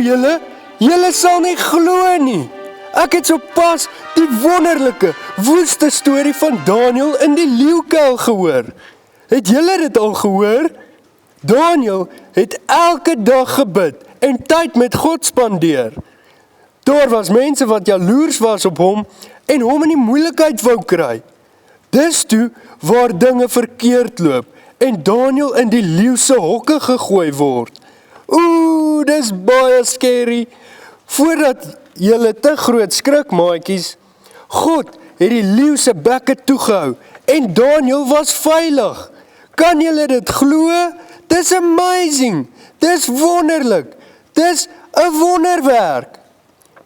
julle sal nie glo nie. Ek het sopas die wonderlike, woeste storie van Daniël in die leeukuil gehoor. Het julle dit al gehoor? Daniël het elke dag gebid en tyd met God spandeer. Daar was mense wat jaloers was op hom en hom in die moeilikheid wou kry. Dis toe waar dinge verkeerd loop en Daniël in die leeu se hokke gegooi word. Oeh, dis baie scary. Voordat julle te groot skrik, maatjies, God het die leeu se bekke toegehou en Daniël was veilig. Kan julle dit glo? Dis amazing. Dis wonderlik. Dis 'n wonderwerk.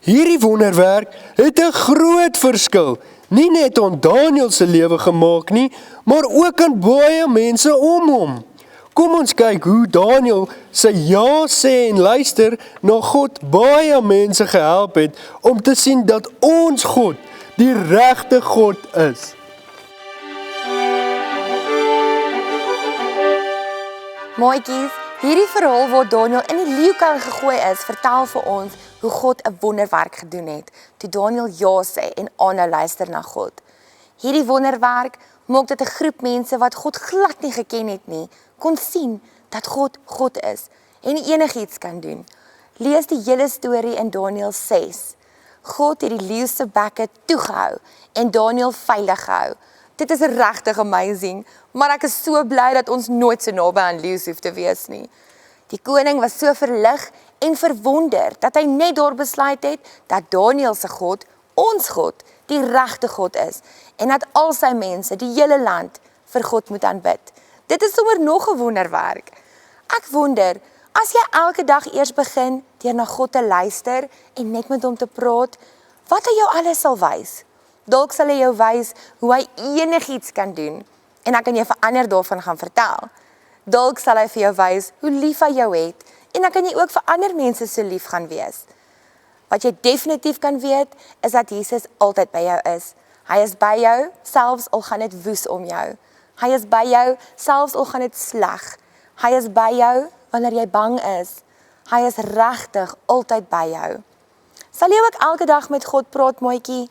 Hierdie wonderwerk het 'n groot verskil, nie net aan Daniël se lewe gemaak nie, maar ook aan baie mense om hom. Kom ons kyk hoe Daniël sy ja sê en luister na God baie mense gehelp het om te sien dat ons God die regte God is. Maatjies, hierdie verhaal waar Daniël in die leeukuil gegooi is, vertel vir ons hoe God 'n wonderwerk gedoen het, toe Daniël ja sê en aanhou luister na God. Hierdie wonderwerk maak dat 'n groep mense wat God glad nie geken het nie, kon sien dat God God is en enigiets kan doen. Lees die hele storie in Daniël 6. God het die leeu se bekke toegehou en Daniël veilig gehou. Dit is regtig amazing, maar ek is so bly dat ons nooit so naby aan leeu's hoef te wees nie. Die koning was so verlig en verwonder dat hy net daar besluit het dat Daniël se God, ons God, die regte God is en dat al sy mense, die hele land, vir God moet aanbid. Dit is sommer nog 'n wonderwerk. Ek wonder, as jy elke dag eers begin deur na God te luister en net met hom te praat, wat hy jou alles sal wys. Dalk sal hy jou wys hoe hy enigiets kan doen en ek kan jou verander daarvan gaan vertel. Dalk sal hy vir jou wys hoe lief hy jou het en dan kan jy ook vir ander mense so lief gaan wees. Wat jy definitief kan weet, is dat Jesus altyd by jou is. Hy is by jou, selfs al gaan dit woes om jou. Hy is by jou, selfs al gaan dit sleg. Hy is by jou wanneer jy bang is. Hy is regtig altyd by jou. Sal jy ook elke dag met God praat, maatjie?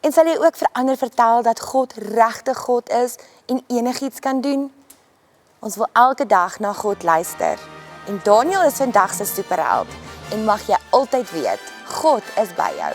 En sal jy ook vir ander vertel dat God regtig God is en enigiets kan doen? Ons wil elke dag na God luister. En Daniël is vandag se superheld. En mag jy altyd weet, God is by jou.